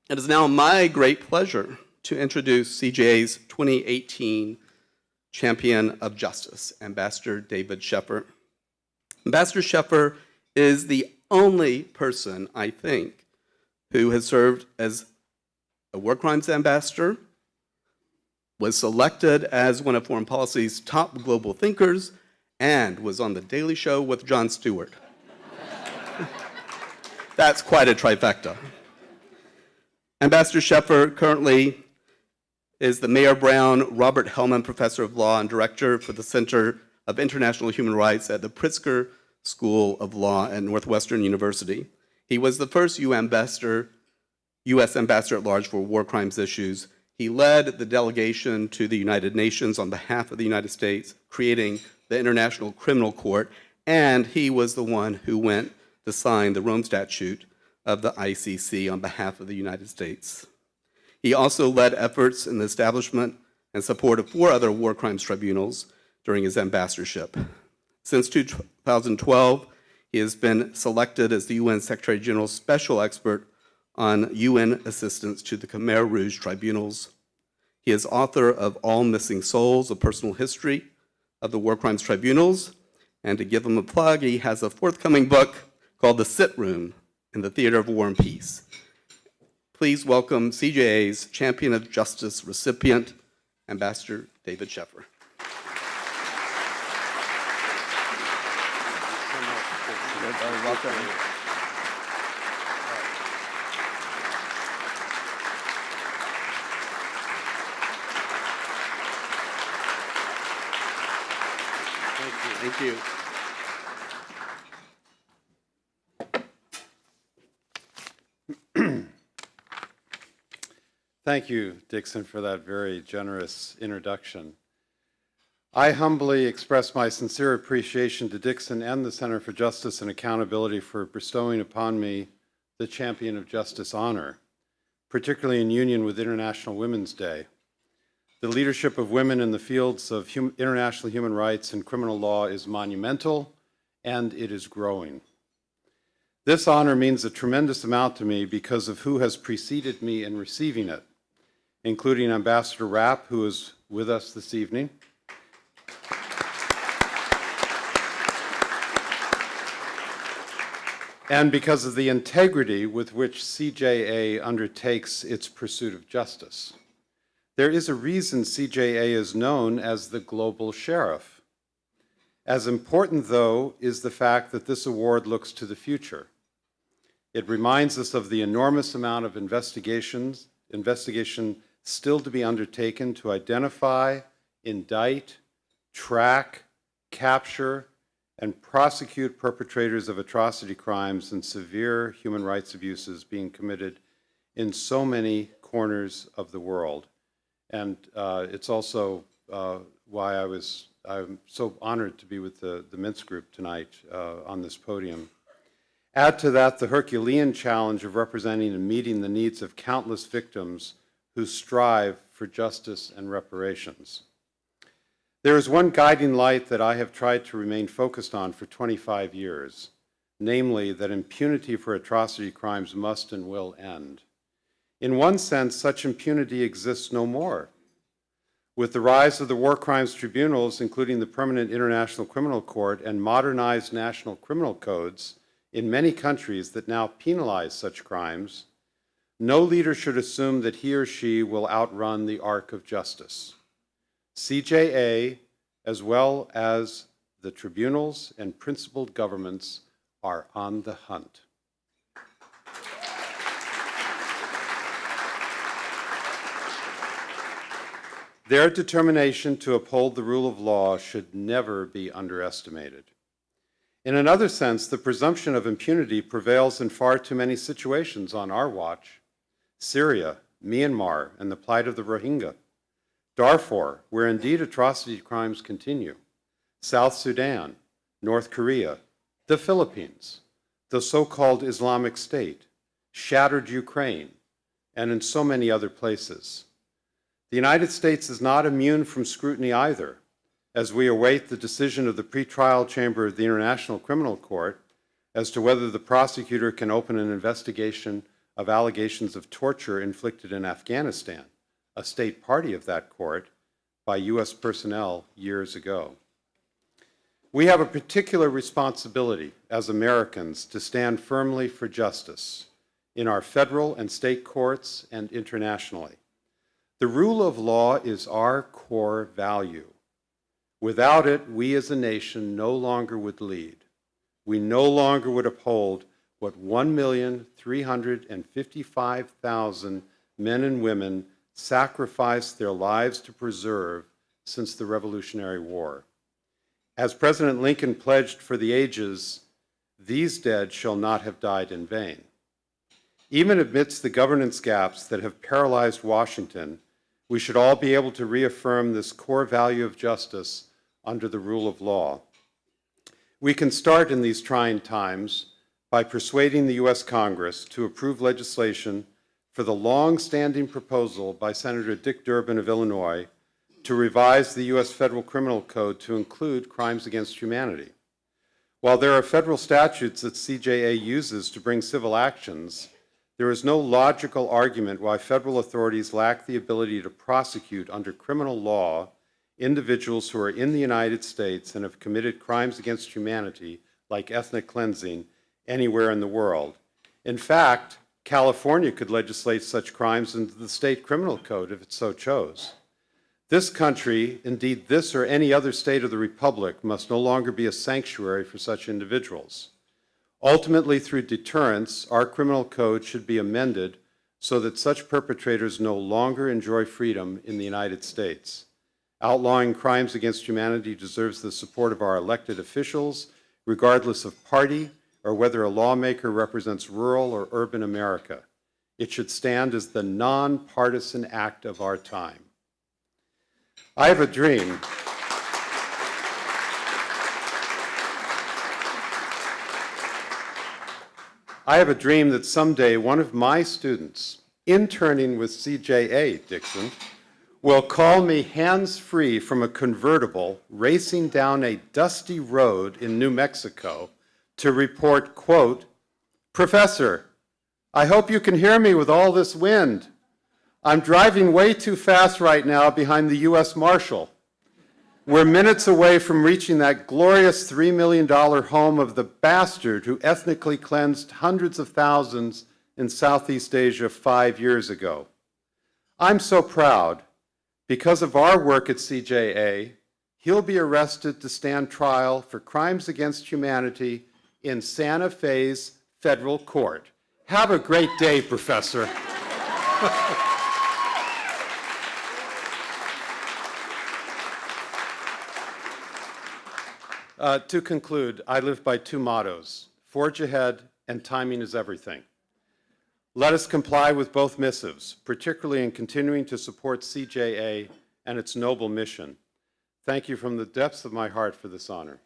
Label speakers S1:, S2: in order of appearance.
S1: It is now my great pleasure to introduce CJA's 2018 Champion of Justice, Ambassador David Scheffer. Ambassador Scheffer is the only person, I think, who has served as a war crimes ambassador, was selected as one of foreign policy's top global thinkers, and was on The Daily Show with Jon Stewart. That's quite a trifecta. Ambassador Scheffer currently is the Mayor Brown Robert Hellman Professor of Law and Director for the Center of International Human Rights at the Pritzker School of Law at Northwestern University. He was the first U.S. Ambassador at Large for war crimes issues. He led the delegation to the United Nations on behalf of the United States, creating the International Criminal Court, and he was the one who went to sign the Rome Statute of the ICC on behalf of the United States. He also led efforts in the establishment and support of 4 other war crimes tribunals during his ambassadorship. Since 2012, he has been selected as the UN Secretary General's special expert on UN assistance to the Khmer Rouge tribunals. He is author of All Missing Souls, A Personal History of the War Crimes Tribunals, and to give him a plug, he has a forthcoming book called The Sit Room in the Theater of War and Peace. Please welcome CJA's Champion of Justice recipient, Ambassador David Scheffer. Welcome. Thank you.
S2: Thank you, Dixon, for that very generous introduction. I humbly express my sincere appreciation to Dixon and the Center for Justice and Accountability for bestowing upon me the Champion of Justice honor, particularly in union with International Women's Day. The leadership of women in the fields of international human rights and criminal law is monumental, and it is growing. This honor means a tremendous amount to me because of who has preceded me in receiving it, including Ambassador Rapp, who is with us this evening, and because of the integrity with which CJA undertakes its pursuit of justice. There is a reason CJA is known as the Global Sheriff. As important, though, is the fact that this award looks to the future. It reminds us of the enormous amount of investigation still to be undertaken to identify, indict, track, capture, and prosecute perpetrators of atrocity crimes and severe human rights abuses being committed in so many corners of the world. And it's also why I'm so honored to be with the Mintz Group tonight on this podium. Add to that the Herculean challenge of representing and meeting the needs of countless victims who strive for justice and reparations. There is one guiding light that I have tried to remain focused on for 25 years, namely that impunity for atrocity crimes must and will end. In one sense, such impunity exists no more. With the rise of the war crimes tribunals, including the Permanent International Criminal Court and modernized national criminal codes in many countries that now penalize such crimes, no leader should assume that he or she will outrun the arc of justice. CJA, as well as the tribunals and principled governments, are on the hunt. Their determination to uphold the rule of law should never be underestimated. In another sense, the presumption of impunity prevails in far too many situations on our watch. Syria, Myanmar, and the plight of the Rohingya. Darfur, where indeed atrocity crimes continue. South Sudan, North Korea, the Philippines, the so-called Islamic State, shattered Ukraine, and in so many other places. The United States is not immune from scrutiny either, as we await the decision of the pretrial chamber of the International Criminal Court as to whether the prosecutor can open an investigation of allegations of torture inflicted in Afghanistan, a state party of that court, by U.S. personnel years ago. We have a particular responsibility as Americans to stand firmly for justice in our federal and state courts and internationally. The rule of law is our core value. Without it, we as a nation no longer would lead. We no longer would uphold what 1,355,000 men and women sacrificed their lives to preserve since the Revolutionary War. As President Lincoln pledged for the ages, these dead shall not have died in vain. Even amidst the governance gaps that have paralyzed Washington, we should all be able to reaffirm this core value of justice under the rule of law. We can start in these trying times by persuading the U.S. Congress to approve legislation for the long-standing proposal by Senator Dick Durbin of Illinois to revise the U.S. Federal Criminal Code to include crimes against humanity. While there are federal statutes that CJA uses to bring civil actions, there is no logical argument why federal authorities lack the ability to prosecute under criminal law individuals who are in the United States and have committed crimes against humanity, like ethnic cleansing, anywhere in the world. In fact, California could legislate such crimes into the state criminal code if it so chose. This country, indeed this or any other state of the Republic, must no longer be a sanctuary for such individuals. Ultimately, through deterrence, our criminal code should be amended so that such perpetrators no longer enjoy freedom in the United States. Outlawing crimes against humanity deserves the support of our elected officials, regardless of party or whether a lawmaker represents rural or urban America. It should stand as the nonpartisan act of our time. I have a dream. I have a dream that someday one of my students, interning with CJA, Dixon, will call me hands-free from a convertible racing down a dusty road in New Mexico to report, quote, "Professor, I hope you can hear me with all this wind. I'm driving way too fast right now behind the U.S. Marshal. We're minutes away from reaching that glorious $3 million home of the bastard who ethnically cleansed hundreds of thousands in Southeast Asia 5 years ago. I'm so proud. Because of our work at CJA, he'll be arrested to stand trial for crimes against humanity in Santa Fe's federal court." Have a great day, Professor. To conclude, I live by two mottos: forge ahead and timing is everything. Let us comply with both missives, particularly in continuing to support CJA and its noble mission. Thank you from the depths of my heart for this honor.